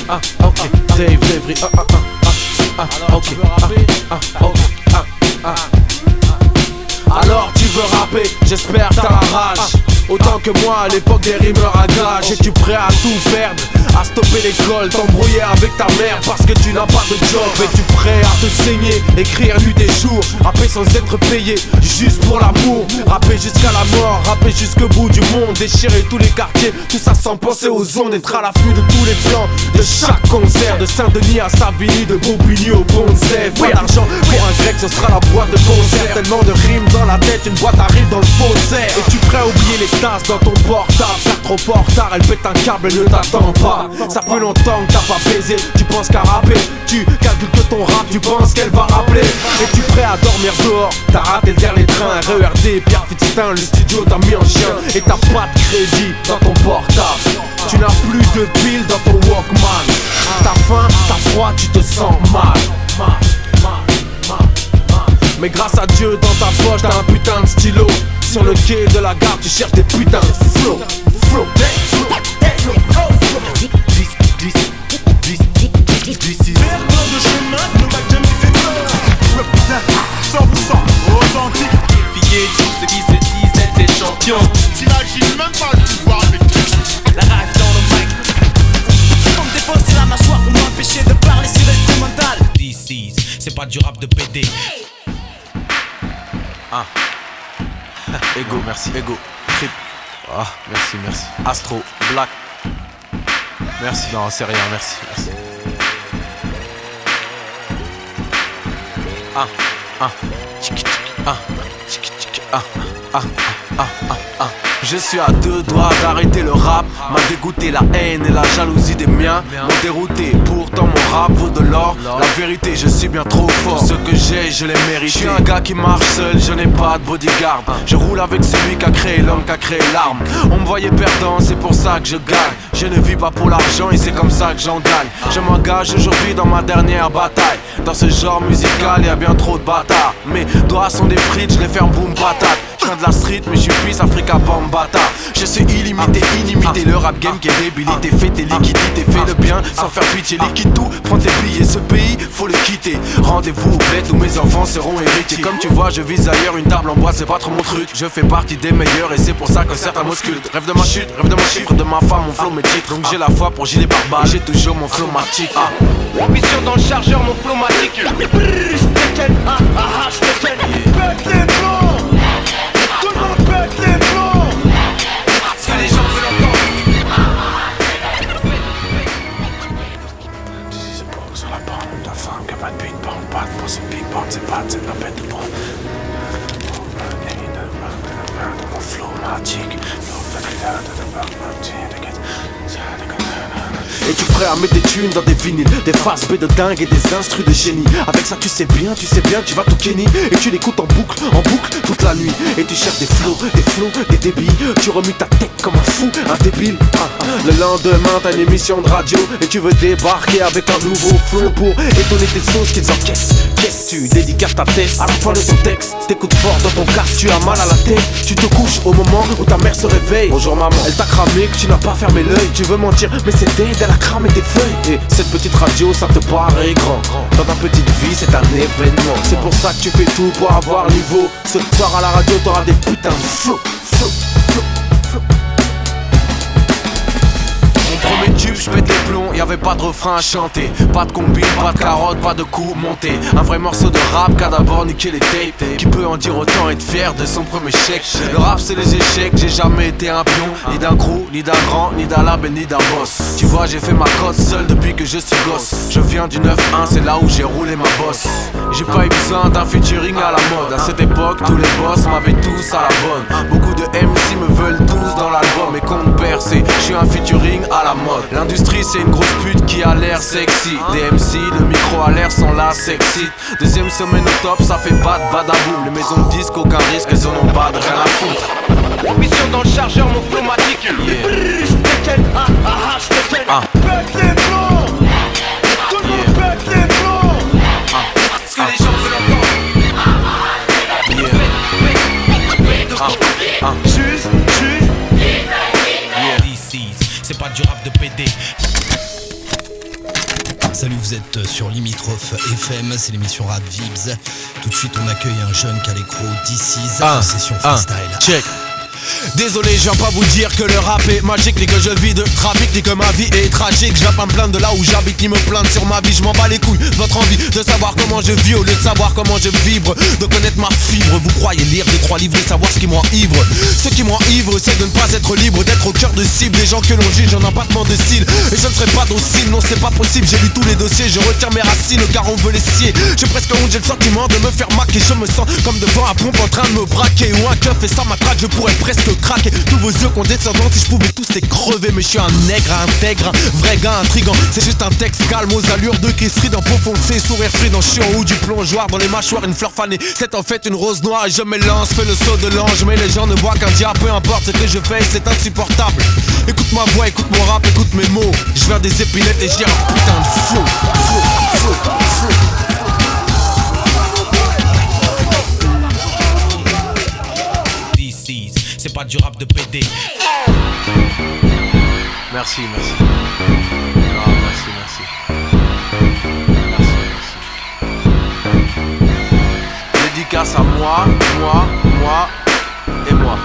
ok, Dave Devry, ok, alors tu veux rapper, j'espère t'as la rage. Autant que moi à l'époque des rimeurs à gage. Es-tu prêt à tout perdre, à stopper l'école, t'embrouiller avec ta mère parce que tu n'as pas de job? Es-tu prêt à te saigner, écrire nuit et jour, rapper sans être payé, juste pour l'amour? Rapper jusqu'à la mort, rapper jusqu'au bout du monde, déchirer tous les quartiers, tout ça sans penser aux ondes. Être à l'affût de tous les plans, de chaque concert, de Saint-Denis à Savigny, de Bobigny au Bonzève. Pas d'argent pour un grec, ce sera la boîte de concert. Tellement de rimes dans la tête, une boîte arrive dans le faussaire. Es-tu prêt à oublier les tasses dans ton portable? Faire trop fort tard, elle pète un câble, elle ne t'attend pas. Ça fait longtemps que t'as pas baisé, tu penses qu'à rapper. Tu calcules que ton rap, tu penses qu'elle va rappeler. Es-tu prêt à dormir dehors? T'as raté le dernier train, RERD, Pierre Fitztin, le studio t'a mis en chien. Et t'as pas de crédit dans ton portable. Tu n'as plus de piles dans ton Walkman. T'as faim, t'as froid, tu te sens mal. Mais grâce à Dieu, dans ta poche, t'as un putain de stylo. Sur le quai de la gare, tu cherches des putains de flow. Perdant de chemin ne m'a jamais fait peur. Represent 100% authentique. Défier tout ce qui se disent être des champions. T'imagines même pas le pouvoir avec La rage dans le mic. Pour me défoncer la mâchoire pour m'empêcher de parler sur l'instrumental. DC's, c'est pas du rap de PD. Ego, merci, Ego, Trip. Merci. Astro, Black. Merci, non, c'est rien, merci. Je suis à deux doigts d'arrêter le rap. M'a dégoûté la haine et la jalousie des miens. M'ont dérouté, pourtant mon rap vaut de l'or. La vérité, je suis bien trop fort. Ce que j'ai, je l'ai mérité. Je suis un gars qui marche seul, je n'ai pas de bodyguard. Je roule avec celui qui a créé l'homme, qui a créé l'arme. On me voyait perdant, c'est pour ça que je gagne. Je ne vis pas pour l'argent et c'est comme ça que j'en gagne. Je m'engage aujourd'hui dans ma dernière bataille. Dans ce genre musical, y a bien trop de bâtards. Mes doigts sont des frites, je les ferme boum patate. Je viens de la street mais je suis Peace Africa Bambata. Je suis illimité, inimité. Le rap game qui est débilité. Fais tes liquidités, fais le bien sans faire pitié. Liquide tout, prends tes billets. Ce pays, faut le quitter. Rendez-vous au bled où mes enfants seront héritiers. Comme tu vois, je vise ailleurs, une table en bois, c'est pas trop mon truc. Je fais partie des meilleurs et c'est pour ça que certains m'auscultent. Rêve de ma chute, rêve de mon chiffre, de ma femme, mon flow, mes titres. Donc j'ai la foi pour gilet par balle. J'ai toujours mon flow matique. Ambition dans le chargeur, mon flow matique. Si les gens veulent entendre. C'est pour sur la bande de ta femme qui a pas de big bang, pas de pour cette big bang, c'est pas de la bête de bras. Mon flow magique. Es-tu prêt à mettre des thunes dans des vinyles, des faces B de dingue et des instrus de génie? Avec ça tu sais bien, tu vas tout kenny. Et tu l'écoutes en boucle, toute la nuit. Et tu cherches des flows, des débits. Tu remues ta tête comme un fou, un débile. Le lendemain t'as une émission de radio et tu veux débarquer avec un nouveau flow pour étonner tes sauces qu'ils encaissent. Qu'est-ce tu dédicaces ta tête à la fin de ton texte? T'écoutes fort dans ton casque, tu as mal à la tête. Tu te couches au moment où ta mère se réveille. Bonjour maman, elle t'a cramé que tu n'as pas fermé l'œil. Tu veux mentir mais c'est dead, elle a cramé tes feuilles. Et cette petite radio ça te paraît grand. Dans ta petite vie c'est un événement. C'est pour ça que tu fais tout pour avoir niveau. Ce soir à la radio t'auras des putains de flow. Premier tube, je pète les plombs, y'avait pas de refrain à chanter. Pas de combine, pas de carotte, pas de coups montés. Un vrai morceau de rap qu'a d'abord niqué les tapes. Qui peut en dire autant, être fier de son premier chèque. Le rap c'est les échecs, j'ai jamais été un pion. Ni d'un crew, ni d'un grand, ni d'un label, ni d'un boss. Tu vois j'ai fait ma cote seul depuis que je suis gosse. Je viens du 9-1, c'est là où j'ai roulé ma bosse. J'ai pas eu besoin d'un featuring à la mode. À cette époque, tous les boss m'avaient tous à la bonne. Beaucoup de MC me veulent tous dans l'album. Et compte percé, je suis un featuring à la mode. L'industrie c'est une grosse pute qui a l'air sexy. Des MC, le micro à l'air sont là sexy. Deuxième semaine au top, ça fait pas de badaboum. Les maisons de disques, aucun risque, elles en ont pas de rien à foutre. Ambition dans le chargeur, mon flow matique. Si les gens veulent entendre. Juste DC's, c'est pas du rap de PD. êtes sur Limitrophe FM, c'est l'émission Rap Vibs. Tout de suite, on accueille un jeune qui a l'écro DC's en session freestyle. Check. Désolé, je viens pas vous dire que le rap est magique, ni que je vis de trafic, ni que ma vie est tragique. Je viens pas me plaindre de là où j'habite, ni me plaindre sur ma vie. Je m'en bats les couilles de votre envie de savoir comment je vis au lieu de savoir comment je vibre, de connaître ma fibre. Vous croyez lire des 3 livres et savoir ce qui m'enivre. Ce qui m'enivre, c'est de ne pas être libre, d'être au cœur de cible. Les gens que l'on juge en abattement de cils, et je ne serai pas docile, non c'est pas possible. J'ai lu tous les dossiers, je retiens mes racines car on veut les scier. J'ai presque honte, j'ai le sentiment de me faire maquer. Je me sens comme devant un pompe en train de me braquer, ou un keuf et ça m'attraque, je pourrais presque craquer. Tous vos yeux condescendants, si je pouvais tous les crever. Mais je suis un nègre intègre, un vrai gars intrigant. C'est juste un texte calme aux allures de Kessri, dans peau foncée, sourire frident. Je suis en haut du plongeoir, dans les mâchoires une fleur fanée. C'est en fait une rose noire et je m'élance, fais le saut de l'ange. Mais les gens ne voient qu'un diable, peu importe ce que je fais, c'est insupportable. Écoute ma voix, écoute mon rap, écoute mes mots. Je viens des épinettes et j'ai un putain de flow. C'est pas du rap de PD. Merci. Ah, merci. Dédicace à moi et moi.